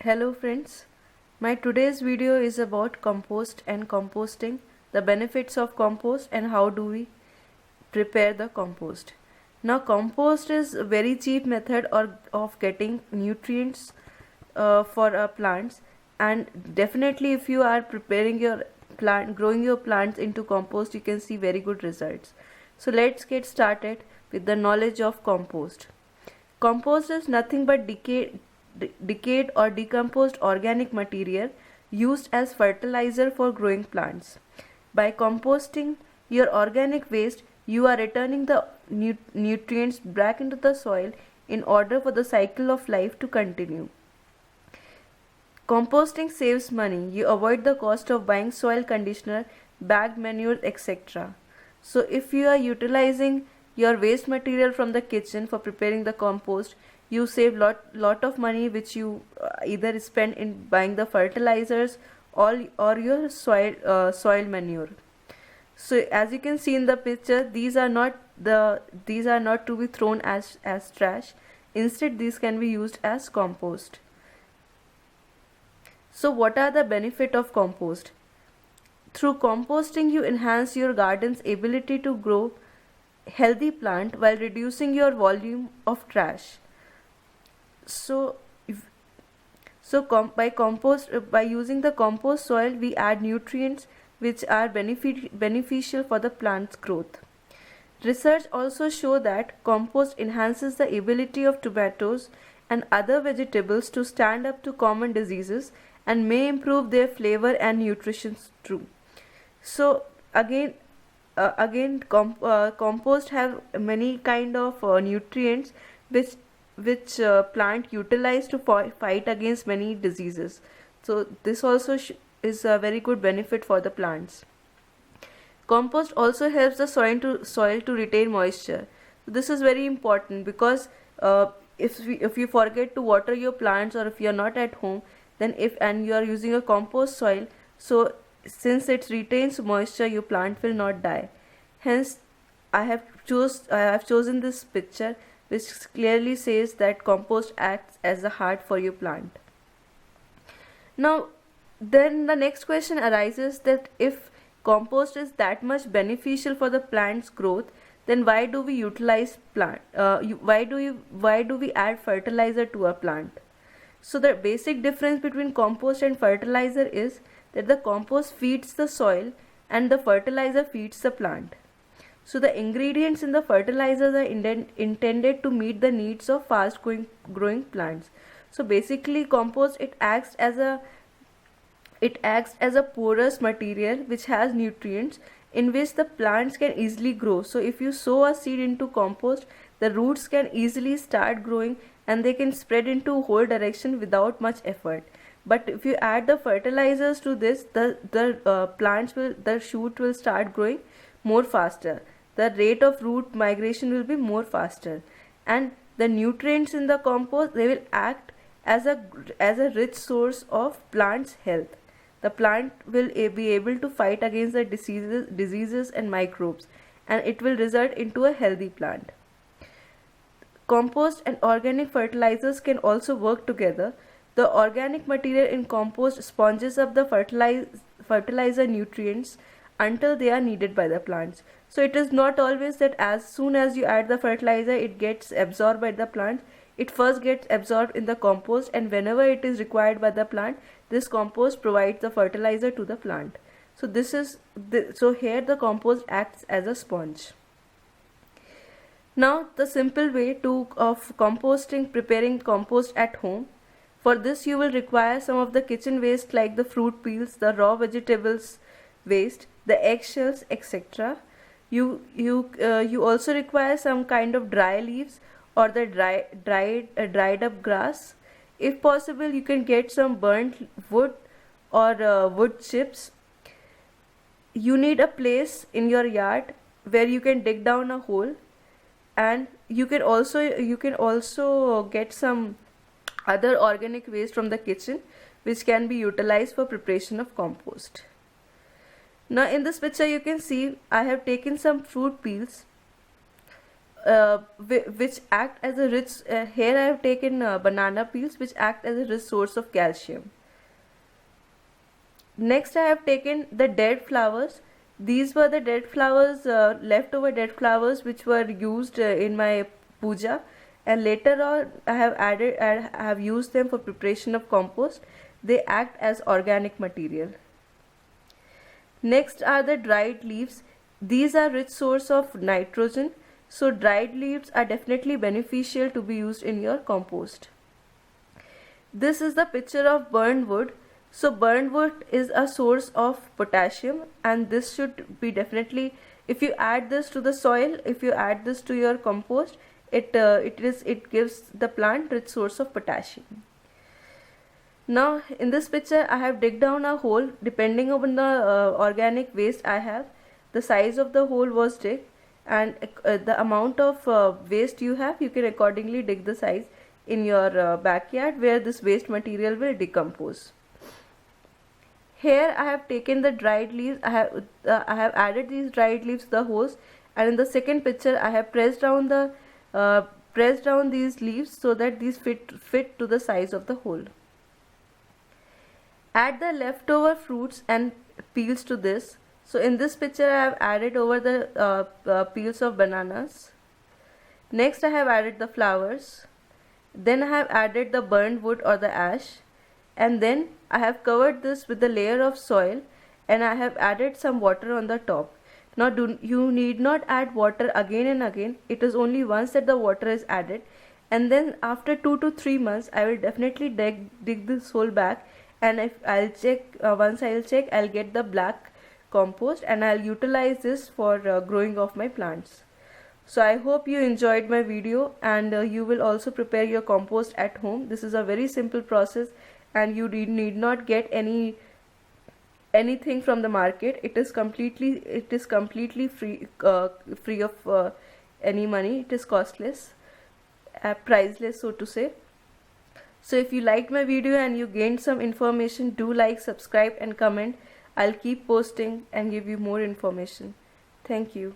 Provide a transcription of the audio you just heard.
Hello friends, my today's video is about compost and composting, the benefits of compost and how do we prepare the compost. Now compost is a very cheap method of getting nutrients for our plants, and definitely if you are preparing your growing your plants into compost, you can see very good results. So let's get started with the knowledge of compost. Compost is nothing but decayed or decomposed organic material used as fertilizer for growing plants. By composting your organic waste, you are returning the nutrients back into the soil in order for the cycle of life to continue. Composting saves money. You avoid the cost of buying soil conditioner, bagged manure, etc. So if you are utilizing your waste material from the kitchen for preparing the compost, you save lot of money which you either spend in buying the fertilizers or your soil manure. So as you can see in the picture, these are not to be thrown as trash. Instead, these can be used as compost. So what are the benefits of compost? Through composting, you enhance your garden's ability to grow healthy plant while reducing your volume of trash. By using the compost soil, we add nutrients which are beneficial for the plant's growth. Research also show that compost enhances the ability of tomatoes and other vegetables to stand up to common diseases and may improve their flavor and nutrition too. So compost have many kind of nutrients which plant utilize to fight against many diseases. So this also is a very good benefit for the plants. Compost also helps the soil to retain moisture. This is very important because if you forget to water your plants, or if you are not at home, then if you are using a compost soil, so since it retains moisture, your plant will not die. Hence I have chosen this picture which clearly says that compost acts as a heart for your plant. Now then the next question arises that if compost is that much beneficial for the plant's growth, then why do we utilize why do we add fertilizer to a plant? So the basic difference between compost and fertilizer is that the compost feeds the soil and the fertilizer feeds the plant. So the ingredients in the fertilizers are intended to meet the needs of fast growing plants. So basically compost, it acts as a porous material which has nutrients in which the plants can easily grow. So if you sow a seed into compost, the roots can easily start growing and they can spread into whole direction without much effort. But if you add the fertilizers to this, the shoot will start growing more faster. The rate of root migration will be more faster, and the nutrients in the compost, they will act as a rich source of plant's health. The plant will be able to fight against the diseases and microbes, and it will result into a healthy plant. Compost and organic fertilizers can also work together. The organic material in compost sponges up the fertilizer nutrients until they are needed by the plants. So it is not always that as soon as you add the fertilizer, it gets absorbed by the plant. It first gets absorbed in the compost, and whenever it is required by the plant, this compost provides the fertilizer to the plant. So here the compost acts as a sponge. Now the simple way of preparing compost at home. For this you will require some of the kitchen waste like the fruit peels, the raw vegetables waste, the eggshells, etc. You also require some kind of dry leaves or the dried up grass. If possible, you can get some burnt wood or wood chips. You need a place in your yard where you can dig down a hole, and you can also get some other organic waste from the kitchen which can be utilized for preparation of compost. Now in this picture you can see I have taken some fruit peels. which act as a rich, here I have taken banana peels which act as a rich source of calcium. Next I have taken the dead flowers. These were the dead flowers, leftover dead flowers which were used in my puja, and later on I have used them for preparation of compost. They act as organic material. Next are the dried leaves. These are rich source of nitrogen, so dried leaves are definitely beneficial to be used in your compost. This is the picture of burned wood. So burned wood is a source of potassium, and this should be definitely, if you add this to the soil, if you add this to your compost, it gives the plant rich source of potassium. Now in this picture I have digged down a hole depending on the organic waste I have. The size of the hole was dig, and the amount of waste you have, you can accordingly dig the size in your backyard where this waste material will decompose. Here I have taken the dried leaves. I have added these dried leaves to the holes, and in the second picture I have pressed down these leaves so that these fit to the size of the hole. Add the leftover fruits and peels to this. So in this picture I have added over the peels of bananas. Next I have added the flowers. Then I have added the burned wood or the ash, and then I have covered this with a layer of soil, and I have added some water on the top. Now you need not add water again and again. It is only once that the water is added, and then after 2 to 3 months I will definitely dig this hole back, and if I'll check once I'll check, I'll get the black compost, and I'll utilize this for growing of my plants. So I hope you enjoyed my video, and you will also prepare your compost at home. This is a very simple process, and you need not get anything from the market. It is completely free of any money. It is costless, priceless, so to say. So if you liked my video and you gained some information, do like, subscribe and comment. I'll keep posting and give you more information. Thank you.